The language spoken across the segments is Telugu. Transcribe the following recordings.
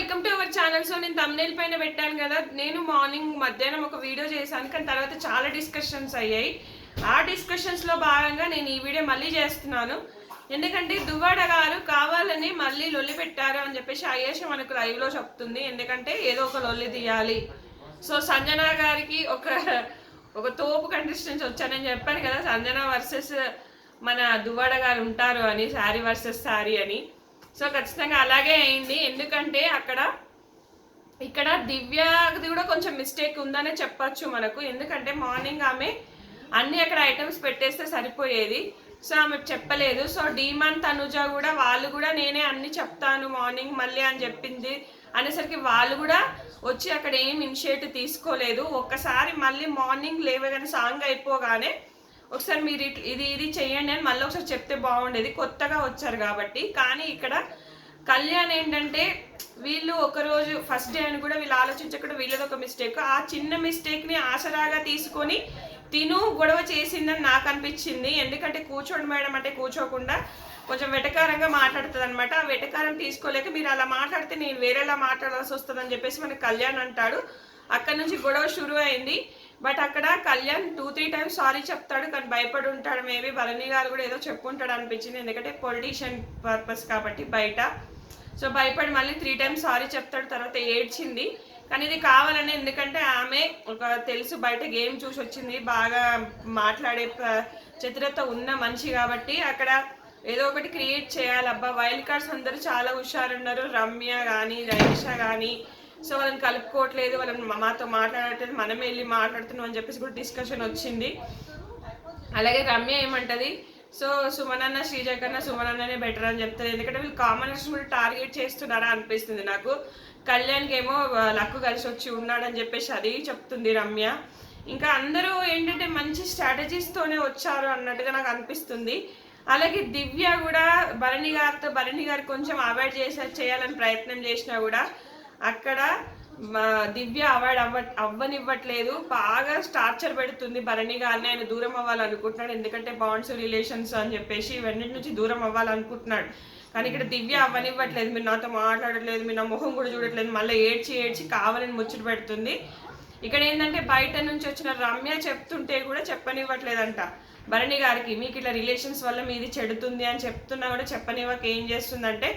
Welcome to our channel. So నేను thumbnail పైన పెట్టాను కదా, నేను మార్నింగ్ మధ్యాహ్నం ఒక వీడియో చేశాను, కానీ తర్వాత చాలా డిస్కషన్స్ అయ్యాయి. ఆ డిస్కషన్స్ లో భాగంగా నేను ఈ వీడియో మళ్ళీ చేస్తున్నాను. ఎందుకంటే దువ్వాడ గారు కావాలని మళ్ళీ లొల్లి పెట్టారు అని చెప్పేసి అయేష మనకు లైవ్ లో చెప్తుంది. ఎందుకంటే ఏదో ఒక లొల్లి తీయాలి. సో సంజన గారికి ఒక తోపు కంటెస్టెంట్స్ వచ్చానని చెప్పాను కదా, సంజన వర్సెస్ మన దువ్వాడ గారు ఉంటారు అని, శారీ వర్సెస్ శారీ అని. సో ఖచ్చితంగా అలాగే అయింది. ఎందుకంటే ఇక్కడ దివ్యది కూడా కొంచెం మిస్టేక్ ఉందనే చెప్పచ్చు మనకు. ఎందుకంటే మార్నింగ్ ఆమె అన్ని అక్కడ ఐటమ్స్ పెట్టేస్తే సరిపోయేది. సో ఆమె చెప్పలేదు. సో డీమాన్ తనుజ కూడా వాళ్ళు కూడా నేనే అన్ని చెప్తాను మార్నింగ్ మళ్ళీ అని చెప్పింది అనేసరికి వాళ్ళు కూడా వచ్చి అక్కడ ఏం ఇనిషియేటివ్ తీసుకోలేదు. ఒక్కసారి మళ్ళీ మార్నింగ్ లేవగానే సాంగ్ అయిపోగానే ఒకసారి మీరు ఇది చెయ్యండి అని మళ్ళీ ఒకసారి చెప్తే బాగుండేది, కొత్తగా వచ్చారు కాబట్టి. కానీ ఇక్కడ కళ్యాణ్ ఏంటంటే వీళ్ళు ఒకరోజు ఫస్ట్ డే అని కూడా వీళ్ళు ఆలోచించకుండా వీళ్ళది ఒక మిస్టేక్, ఆ చిన్న మిస్టేక్ని ఆసరాగా తీసుకొని తిను గొడవ చేసిందని నాకు అనిపించింది. ఎందుకంటే కూర్చోండి మేడం అంటే కూర్చోకుండా కొంచెం వెటకారంగా మాట్లాడుతుంది అనమాట. ఆ వెటకారం తీసుకోలేక మీరు అలా మాట్లాడితే నేను వేరేలా మాట్లాడాల్సి వస్తుందని చెప్పేసి మనకి కళ్యాణ్ అంటాడు. అక్కడ నుంచి గొడవ షురు అయింది. బట్ అక్కడ కళ్యాణ్ 2-3 టైమ్స్ సారీ చెప్తాడు, కానీ భయపడి ఉంటాడు. మేబీ భరణి గారు కూడా ఏదో చెప్పుకుంటాడు అనిపించింది, ఎందుకంటే పొలిటీషియన్ పర్పస్ కాబట్టి బయట. సో భయపడి మళ్ళీ 3 టైమ్స్ సారీ చెప్తాడు. తర్వాత ఏడ్చింది, కానీ ఇది కావాలని. ఎందుకంటే ఆమె తెలుసు బయట గేమ్ చూసి వచ్చింది, బాగా మాట్లాడే చతురత ఉన్న మనిషి కాబట్టి అక్కడ ఏదో ఒకటి క్రియేట్ చేయాలి. అబ్బా వైల్డ్ కార్డ్స్ అందరూ చాలా హుషారున్నారు, రమ్య కానీ రైష కానీ. సో వాళ్ళని కలుపుకోవట్లేదు, వాళ్ళని మాతో మాట్లాడట్లేదు, మనమే వెళ్ళి మాట్లాడుతున్నాం అని చెప్పేసి కూడా డిస్కషన్ వచ్చింది. అలాగే రమ్య ఏమంటది, సో సుమనన్న శ్రీజ కన్నా సుమనన్ననే బెటర్ అని చెప్తారు. ఎందుకంటే వీళ్ళు కామనర్స్ కూడా టార్గెట్ చేస్తున్నారా అనిపిస్తుంది నాకు. కళ్యాణ్కి ఏమో లక్కు కలిసి వచ్చి ఉన్నాడని చెప్పేసి అది చెప్తుంది రమ్య. ఇంకా అందరూ ఏంటంటే మంచి స్ట్రాటజీస్తోనే వచ్చారు అన్నట్టుగా నాకు అనిపిస్తుంది. అలాగే దివ్య కూడా భరణి గారు కొంచెం అవాయిడ్ చేయాలని ప్రయత్నం చేసినా కూడా అక్కడ దివ్య అవాయిడ్ అవ్వనివ్వట్లేదు, బాగా టార్చర్ పెడుతుంది భరణి గారిని. ఆయన దూరం అవ్వాలనుకుంటున్నాడు, ఎందుకంటే బాండ్స్ రిలేషన్స్ అని చెప్పేసి ఇవన్నిటి నుంచి దూరం అవ్వాలనుకుంటున్నాడు. కానీ ఇక్కడ దివ్య అవ్వనివ్వట్లేదు, మీరు నాతో మాట్లాడట్లేదు, మీరు నా మొహం కూడా చూడట్లేదు, మళ్ళీ ఏడ్చి కావాలని ముచ్చట పెడుతుంది. ఇక్కడ ఏంటంటే బయట నుంచి వచ్చిన రమ్య చెప్తుంటే కూడా చెప్పనివ్వట్లేదంట భరణి గారికి. మీకు ఇట్లా రిలేషన్స్ వల్ల మీది చెడుతుంది అని చెప్తున్నా కూడా చెప్పనివ్వక ఏం చేస్తుందంటే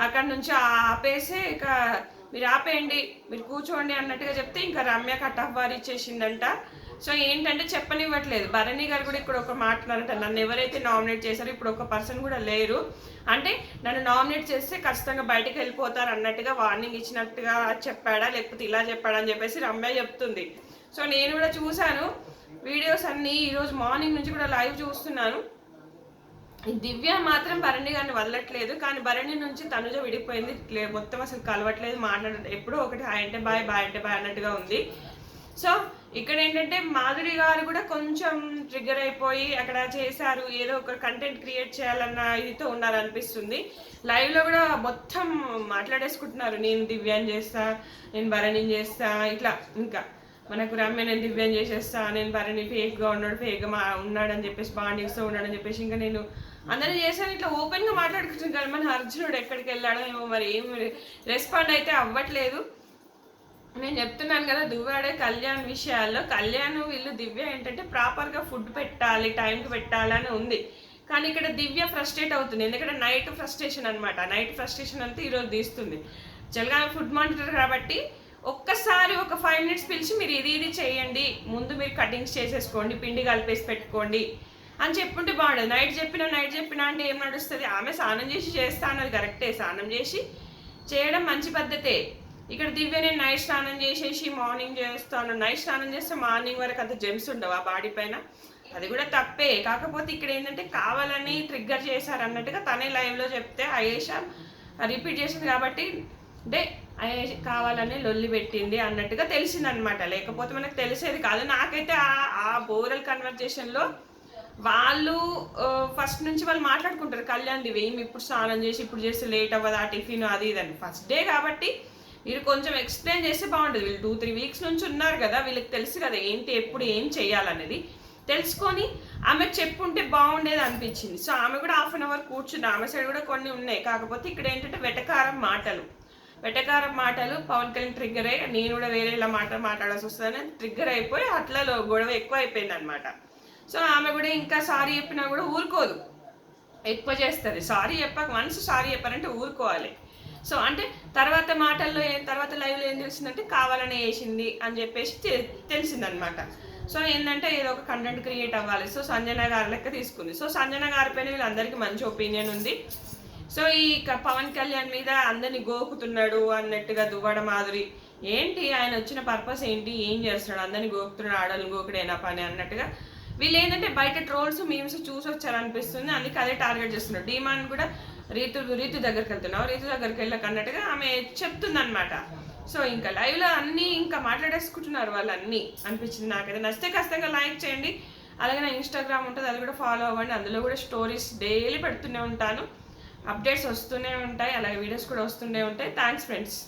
అక్కడ నుంచి ఆపేసి ఇక మీరు ఆపేయండి, మీరు కూర్చోండి అన్నట్టుగా చెప్తే ఇంకా రమ్య కట్ ఆఫ్ వార్ ఇచ్చేసిందంట. సో ఏంటంటే చెప్పనివ్వట్లేదు. భరణి గారు కూడా ఇక్కడ ఒక మాట్లాడారంట, నన్ను ఎవరైతే నామినేట్ చేశారో ఇప్పుడు ఒక పర్సన్ కూడా లేరు, అంటే నన్ను నామినేట్ చేస్తే ఖచ్చితంగా బయటకు వెళ్ళిపోతారు అన్నట్టుగా వార్నింగ్ ఇచ్చినట్టుగా చెప్పాడా, లేకపోతే ఇలా చెప్పాడా అని చెప్పేసి రమ్య చెప్తుంది. సో నేను కూడా చూశాను వీడియోస్ అన్నీ, ఈరోజు మార్నింగ్ నుంచి కూడా లైవ్ చూస్తున్నాను. దివ్య మాత్రం భరణి గారిని వదలట్లేదు, కానీ భరణి నుంచి తనుజ విడిపోయింది, మొత్తం అసలు కలవట్లేదు, మాట్లాడలేదు. ఎప్పుడో ఒకటి హాయ్ అంటే బాయ్, బాయ్ అంటే బాయ్ అన్నట్టుగా ఉంది. సో ఇక్కడ ఏంటంటే మాధురి గారు కూడా కొంచెం ట్రిగ్గర్ అయిపోయి అక్కడ చేశారు, ఏదో ఒక కంటెంట్ క్రియేట్ చేయాలన్న ఇదితో ఉన్నారనిపిస్తుంది. లైవ్లో కూడా మొత్తం మాట్లాడేసుకుంటున్నారు, నేను దివ్యాన్ని చేస్తా, నేను భరణిని చేస్తా, ఇట్లా ఇంకా మనకు రమ్య నేను దివ్యం చేసేస్తా, నేను భరణి ఫేక్గా ఉన్నాడని చెప్పేసి బాండింగ్స్తో ఉన్నాడని చెప్పేసి ఇంకా నేను అందరూ చేశాను, ఇట్లా ఓపెన్గా మాట్లాడుకుంటున్నాను. కానీ మన అర్జునుడు ఎక్కడికి వెళ్ళాడో ఏమో, మరి ఏం రెస్పాండ్ అయితే అవ్వట్లేదు. నేను చెప్తున్నాను కదా దువ్వాడే కళ్యాణ్ విషయాల్లో, కళ్యాణ్ వీళ్ళు దివ్య ఏంటంటే ప్రాపర్గా ఫుడ్ పెట్టాలి, టైంకి పెట్టాలని ఉంది. కానీ ఇక్కడ దివ్య ఫ్రస్ట్రేట్ అవుతుంది, ఎందుకంటే నైట్ ఫ్రస్ట్రేషన్ అనమాట. నైట్ ఫ్రస్ట్రేషన్ అంతా ఈరోజు తీస్తుంది. జల్గా ఫుడ్ మానిటర్ కాబట్టి ఒక్కసారి ఒక 5 మినిట్స్ పిలిచి మీరు ఇది చేయండి, ముందు మీరు కటింగ్స్ చేసేసుకోండి, పిండి కలిపేసి పెట్టుకోండి అని చెప్పుంటే బాగుండదు. నైట్ చెప్పినా అంటే ఏం నడుస్తుంది. ఆమె స్నానం చేసి చేస్తా అన్నది కరెక్టే, స్నానం చేసి చేయడం మంచి పద్ధతే. ఇక్కడ దివ్య నేను నైట్ స్నానం చేసేసి మార్నింగ్ చేస్తాను, నైట్ స్నానం చేస్తే మార్నింగ్ వరకు అంత జెమ్స్ ఉండవు ఆ బాడీ పైన, అది కూడా తప్పే. కాకపోతే ఇక్కడ ఏంటంటే కావాలని ట్రిగ్గర్ చేశారు అన్నట్టుగా తనే లైవ్లో చెప్తే అయేష రిపీట్ చేసింది కాబట్టి అంటే అయేష కావాలని లొల్లి పెట్టింది అన్నట్టుగా తెలిసిందనమాట. లేకపోతే మనకు తెలిసేది కాదు. నాకైతే ఆ ఓరల్ కన్వర్జేషన్లో వాళ్ళు ఫస్ట్ నుంచి వాళ్ళు మాట్లాడుకుంటారు, కళ్యాణ్ దివ్య ఇప్పుడు స్నానం చేసి ఇప్పుడు చేస్తే లేట్ అవ్వదు ఆ టిఫిన్ అది ఇదని. ఫస్ట్ డే కాబట్టి మీరు కొంచెం ఎక్స్ప్లెయిన్ చేస్తే బాగుంటుంది. వీళ్ళు 2-3 వీక్స్ నుంచి ఉన్నారు కదా, వీళ్ళకి తెలుసు కదా ఏంటి ఎప్పుడు ఏం చేయాలనేది తెలుసుకొని ఆమెకు చెప్పుంటే బాగుండేది అనిపించింది. సో ఆమె కూడా హాఫ్ అన్ అవర్ కూర్చుంది, ఆమె సైడ్ కూడా కొన్ని ఉన్నాయి. కాకపోతే ఇక్కడ ఏంటంటే వెటకారం మాటలు, వెటకారం మాటలు పవన్ కళ్యాణ్ ట్రిగ్గర్ అయ్యి నేను కూడా వేరేలా మాట్లాడాల్సి వస్తుందని ట్రిగ్గర్ అయిపోయి అట్లా గొడవ ఎక్కువ అయిపోయింది అనమాట. సో ఆమె కూడా ఇంకా సారీ చెప్పినా కూడా ఊరుకోదు, ఎక్కువ చేస్తుంది. సారీ వన్స్ సారీ చెప్పారంటే ఊరుకోవాలి. సో అంటే తర్వాత మాటల్లో తర్వాత లైవ్లో ఏం తెలిసిందంటే కావాలనే వేసింది అని చెప్పేసి తెలిసిందనమాట. సో ఏంటంటే ఏదో ఒక కంటెంట్ క్రియేట్ అవ్వాలి. సో సంజన గారి లెక్క తీసుకుంది. సో సంజన గారి పైన వీళ్ళందరికీ మంచి ఒపీనియన్ ఉంది. సో ఈ పవన్ కళ్యాణ్ మీద అందరినీ గోకుతున్నాడు అన్నట్టుగా దువ్వడ మాధురి ఏంటి ఆయన వచ్చిన పర్పస్ ఏంటి, ఏం చేస్తున్నాడు, అందరినీ గోకుతున్నాడు, ఆడలు గోకుడేనా పని అన్నట్టుగా వీళ్ళు ఏంటంటే బయట ట్రోల్స్ మీమ్స్ చూసి వచ్చారనిపిస్తుంది. అందుకే అదే టార్గెట్ చేస్తున్నారు. డీమాన్ కూడా రీతు దగ్గరికి వెళ్తున్నావు, రీతు దగ్గరికి వెళ్ళక అన్నట్టుగా ఆమె చెప్తుందన్నమాట. సో ఇంకా లైవ్లో అన్నీ ఇంకా మాట్లాడేసుకుంటున్నారు వాళ్ళు అన్నీ అనిపించింది నాకైతే. నచ్చితే ఖచ్చితంగా లైక్ చేయండి. అలాగే నా ఇన్స్టాగ్రామ్ ఉంటుంది, అది కూడా ఫాలో అవ్వండి. అందులో కూడా స్టోరీస్ డైలీ పెడుతూనే ఉంటాను, అప్డేట్స్ వస్తూనే ఉంటాయి, అలాగే వీడియోస్ కూడా వస్తూనే ఉంటాయి. Thanks friends.